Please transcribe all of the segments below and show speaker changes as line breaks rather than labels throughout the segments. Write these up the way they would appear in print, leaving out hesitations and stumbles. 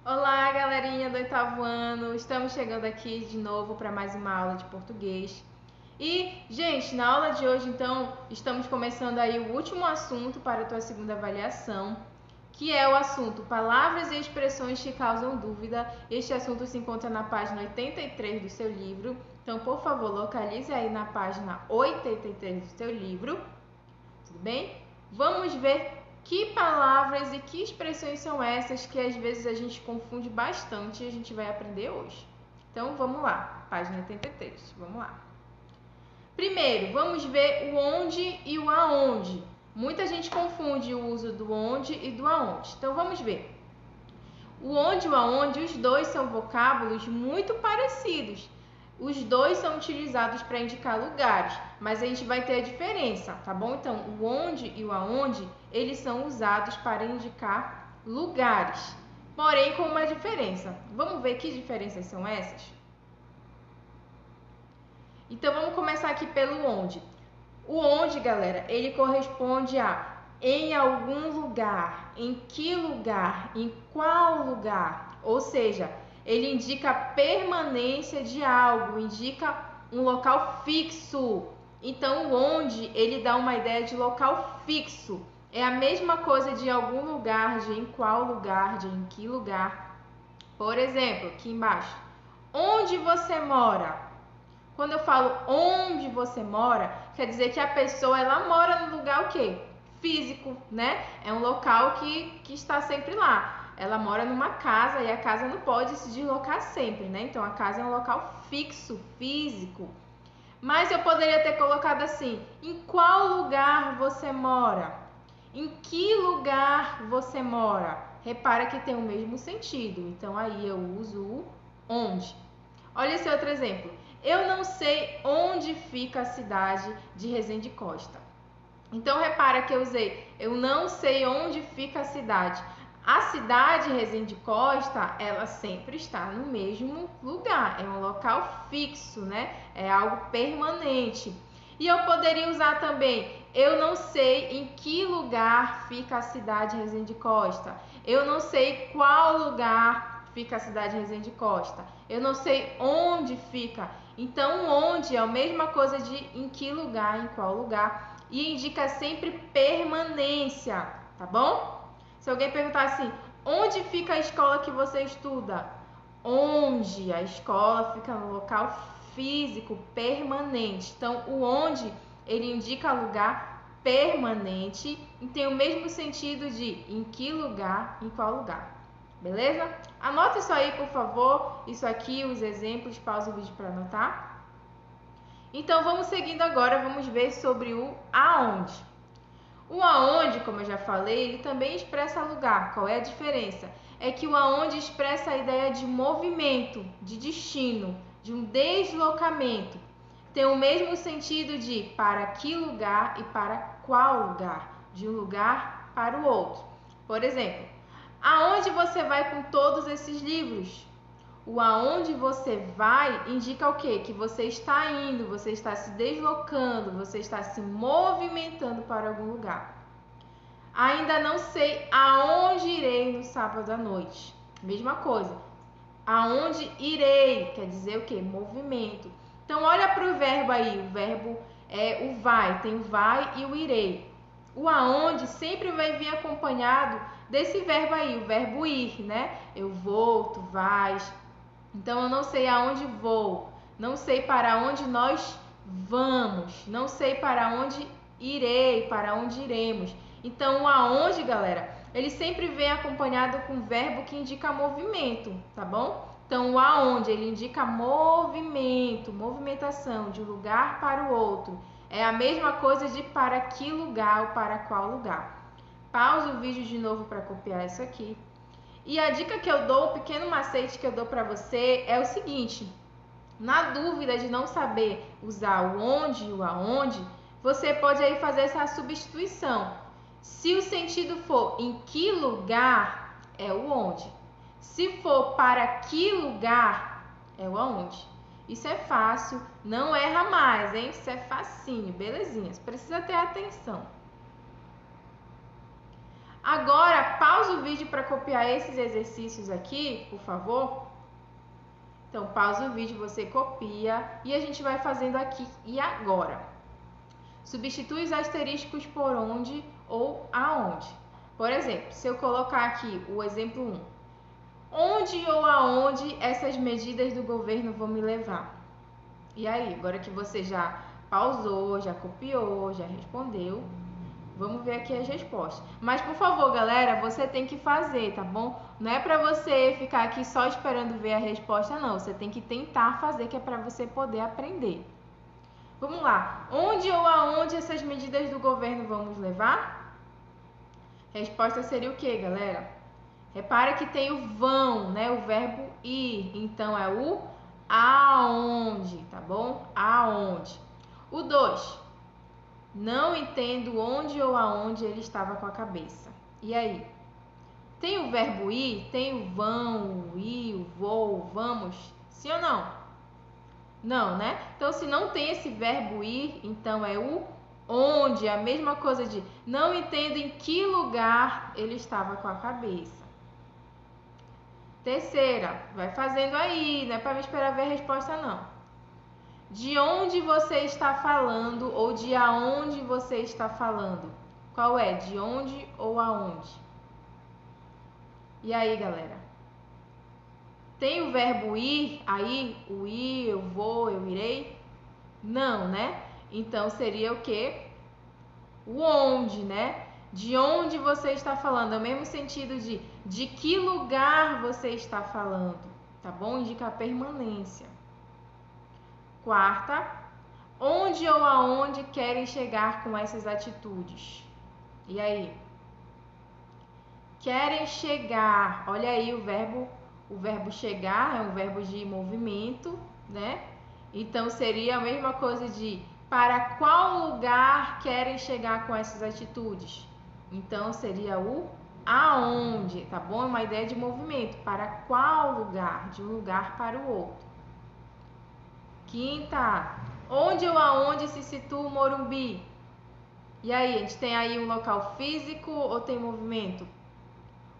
Olá, galerinha do oitavo ano! Estamos chegando aqui de novo para mais uma aula de português. E, gente, na aula de hoje, então, estamos começando aí o último assunto para a tua segunda avaliação, que é o assunto Palavras e expressões que causam dúvida. Este assunto se encontra na página 83 do seu livro. Então, por favor, localize aí na página 83 do seu livro. Tudo bem? Vamos ver que palavras e que expressões são essas que às vezes a gente confunde bastante e a gente vai aprender hoje. Então vamos lá, página 83, vamos lá. Primeiro, vamos ver o onde e o aonde. Muita gente confunde o uso do onde e do aonde. Então vamos ver. O onde e o aonde, os dois são vocábulos muito parecidos. Os dois são utilizados para indicar lugares, mas a gente vai ter a diferença, tá bom? Então, o onde e o aonde, eles são usados para indicar lugares, porém com uma diferença. Vamos ver que diferenças são essas? Então, vamos começar aqui pelo onde. O onde, galera, ele corresponde a em algum lugar, em que lugar, em qual lugar, ou seja, ele indica a permanência de algo, indica um local fixo. Então, o onde, ele dá uma ideia de local fixo. É a mesma coisa de algum lugar, de em qual lugar, de em que lugar. Por exemplo, aqui embaixo. Onde você mora? Quando eu falo onde você mora, quer dizer que a pessoa ela mora no lugar o quê? Físico, né? É um local que está sempre lá. Ela mora numa casa e a casa não pode se deslocar sempre, né? Então a casa é um local fixo, físico. Mas eu poderia ter colocado assim: em qual lugar você mora? Em que lugar você mora? Repara que tem o mesmo sentido. Então aí eu uso o onde. Olha esse outro exemplo. Eu não sei onde fica a cidade de Resende Costa. Então, repara que eu usei, eu não sei onde fica a cidade. A cidade Resende Costa, ela sempre está no mesmo lugar. É um local fixo, né? É algo permanente. E eu poderia usar também, eu não sei em que lugar fica a cidade Resende Costa. Eu não sei qual lugar fica a cidade Resende Costa. Eu não sei onde fica. Então, onde é a mesma coisa de em que lugar, em qual lugar. E indica sempre permanência, tá bom? Se alguém perguntar assim, onde fica a escola que você estuda? Onde? A escola fica no local físico, permanente. Então, o onde, ele indica lugar permanente e tem o mesmo sentido de em que lugar, em qual lugar. Beleza? Anota isso aí, por favor. Isso aqui, os exemplos, pausa o vídeo para anotar. Então, vamos seguindo agora, vamos ver sobre o aonde. O aonde, como eu já falei, ele também expressa lugar. Qual é a diferença? É que o aonde expressa a ideia de movimento, de destino, de um deslocamento. Tem o mesmo sentido de para que lugar e para qual lugar, de um lugar para o outro. Por exemplo, aonde você vai com todos esses livros? O aonde você vai indica o quê? Que você está indo, você está se deslocando, você está se movimentando para algum lugar. Ainda não sei aonde irei no sábado à noite. Mesma coisa. Aonde irei quer dizer o quê? Movimento. Então olha para o verbo aí, o verbo é o vai, tem o vai e o irei. O aonde sempre vai vir acompanhado desse verbo aí, o verbo ir, né? Eu vou, tu vais. Então eu não sei aonde vou, não sei para onde nós vamos, não sei para onde irei, para onde iremos. Então o aonde, galera, ele sempre vem acompanhado com verbo que indica movimento, tá bom? Então o aonde, ele indica movimento, movimentação de um lugar para o outro. É a mesma coisa de para que lugar ou para qual lugar. Pausa o vídeo de novo para copiar isso aqui. E a dica que eu dou, o pequeno macete que eu dou para você é o seguinte: na dúvida de não saber usar o onde e o aonde, você pode aí fazer essa substituição. Se o sentido for em que lugar, é o onde. Se for para que lugar, é o aonde. Isso é fácil, não erra mais, hein? Isso é facinho, belezinha. Você precisa ter atenção. Agora, pausa o vídeo para copiar esses exercícios aqui, por favor. Então, pausa o vídeo, você copia e a gente vai fazendo aqui e agora. Substitui os asteriscos por onde ou aonde. Por exemplo, se eu colocar aqui o exemplo 1. Onde ou aonde essas medidas do governo vão me levar? E aí, agora que você já pausou, já copiou, já respondeu, vamos ver aqui as respostas. Mas, por favor, galera, você tem que fazer, tá bom? Não é pra você ficar aqui só esperando ver a resposta, não. Você tem que tentar fazer, que é pra você poder aprender. Vamos lá. Onde ou aonde essas medidas do governo vão nos levar? Resposta seria o quê, galera? Repara que tem o vão, né? O verbo ir. Então, é o aonde, tá bom? Aonde. O 2. Não entendo onde ou aonde ele estava com a cabeça. E aí? Tem o verbo ir? Tem o vão, o ir, o vou, o vamos? Sim ou não? Não, né? Então, se não tem esse verbo ir, então é o onde. A mesma coisa de não entendo em que lugar ele estava com a cabeça. Terceira, vai fazendo aí, não é para me esperar ver a resposta, não. De onde você está falando ou de aonde você está falando? Qual é? De onde ou aonde? E aí, galera? Tem o verbo ir aí? O ir, eu vou, eu irei? Não, né? Então seria o quê? O onde, né? De onde você está falando? É o mesmo sentido de que lugar você está falando, tá bom? Indica a permanência. Quarta, onde ou aonde querem chegar com essas atitudes? E aí? Querem chegar. Olha aí o verbo chegar é um verbo de movimento, né? Então seria a mesma coisa de para qual lugar querem chegar com essas atitudes? Então seria o aonde, tá bom? É uma ideia de movimento. Para qual lugar? De um lugar para o outro. Quinta, onde ou aonde se situa o Morumbi? E aí, a gente tem aí um local físico ou tem movimento?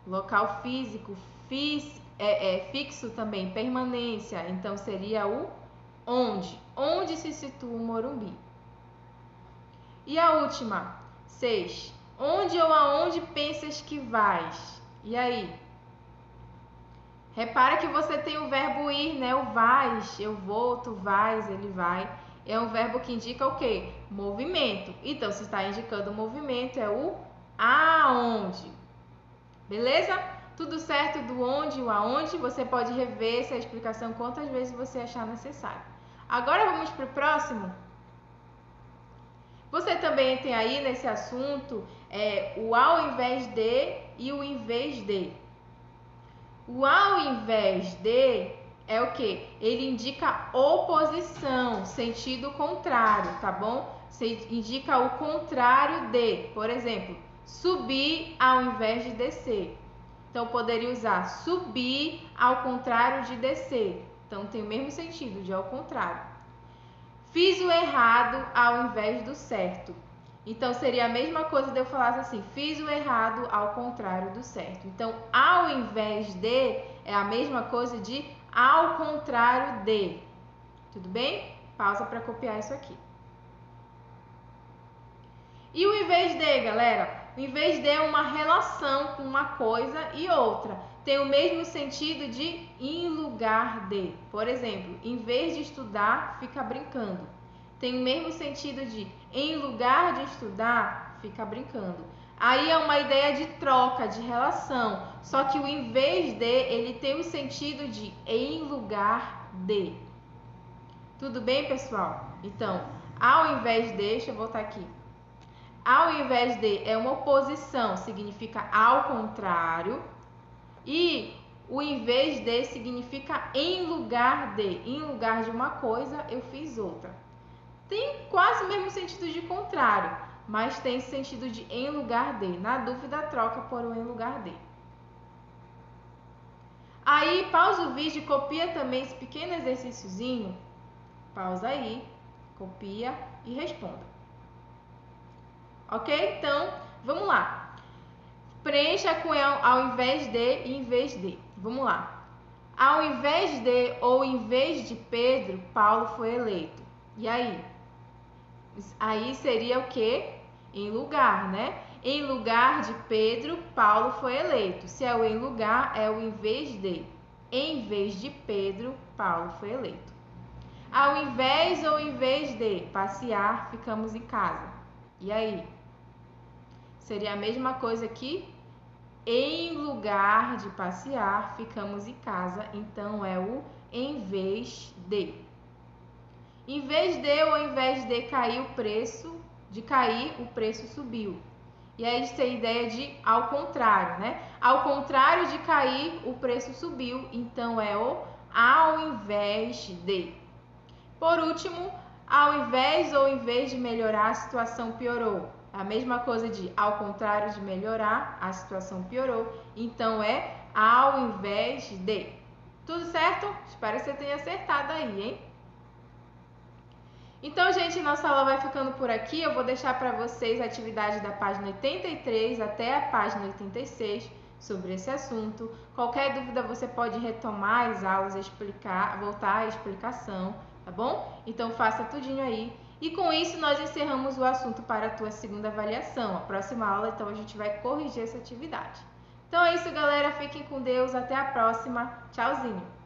Local físico, fixo também, permanência. Então, seria o onde. Onde se situa o Morumbi? E a última, 6. Onde ou aonde pensas que vais? E aí? Repara que você tem o verbo ir, né? O vais, eu vou, tu vais, ele vai. É um verbo que indica o quê? Movimento. Então, se está indicando movimento, é o aonde. Beleza? Tudo certo do onde e o aonde? Você pode rever essa explicação quantas vezes você achar necessário. Agora vamos para o próximo. Você também tem aí nesse assunto o ao invés de e o em vez de. O ao invés de é o que? Ele indica oposição, sentido contrário, tá bom? Você indica o contrário de, por exemplo, subir ao invés de descer. Então, poderia usar subir ao contrário de descer. Então, tem o mesmo sentido de ao contrário. Fiz o errado ao invés do certo. Então, seria a mesma coisa de eu falar assim, fiz o errado ao contrário do certo. Então, ao invés de é a mesma coisa de ao contrário de. Tudo bem? Pausa para copiar isso aqui. E o em vez de, galera? O em vez de é uma relação com uma coisa e outra. Tem o mesmo sentido de em lugar de. Por exemplo, em vez de estudar, fica brincando. Tem o mesmo sentido de em lugar de estudar, fica brincando. Aí é uma ideia de troca, de relação. Só que o em vez de, ele tem o sentido de em lugar de. Tudo bem, pessoal? Então, ao invés de, deixa eu voltar aqui. Ao invés de é uma oposição, significa ao contrário. E o em vez de significa em lugar de. Em lugar de uma coisa, eu fiz outra. Tem quase o mesmo sentido de contrário, mas tem sentido de em lugar de. Na dúvida, troca por o em lugar de. Aí, pausa o vídeo e copia também esse pequeno exercíciozinho. Pausa aí, copia e responda. Ok? Então, vamos lá. Preencha com ao invés de e em vez de. Vamos lá. Ao invés de ou em vez de Pedro, Paulo foi eleito. E aí? Aí seria o quê? Em lugar, né? Em lugar de Pedro, Paulo foi eleito. Se é o em lugar, é o em vez de. Em vez de Pedro, Paulo foi eleito. Ao invés ou em vez de passear, ficamos em casa. E aí? Seria a mesma coisa aqui? Em lugar de passear, ficamos em casa. Então é o em vez de. Em vez de ou em vez de cair o preço, o preço subiu. E aí a gente tem a ideia de ao contrário, né? Ao contrário de cair, o preço subiu. Então é o ao invés de. Por último, ao invés ou em vez de melhorar, a situação piorou. A mesma coisa de ao contrário de melhorar, a situação piorou. Então é ao invés de. Tudo certo? Espero que você tenha acertado aí, hein? Então, gente, nossa aula vai ficando por aqui. Eu vou deixar para vocês a atividade da página 83 até a página 86 sobre esse assunto. Qualquer dúvida você pode retomar as aulas, explicar, voltar à explicação, tá bom? Então faça tudinho aí. E com isso nós encerramos o assunto para a tua segunda avaliação. A próxima aula, então, a gente vai corrigir essa atividade. Então é isso, galera. Fiquem com Deus. Até a próxima. Tchauzinho!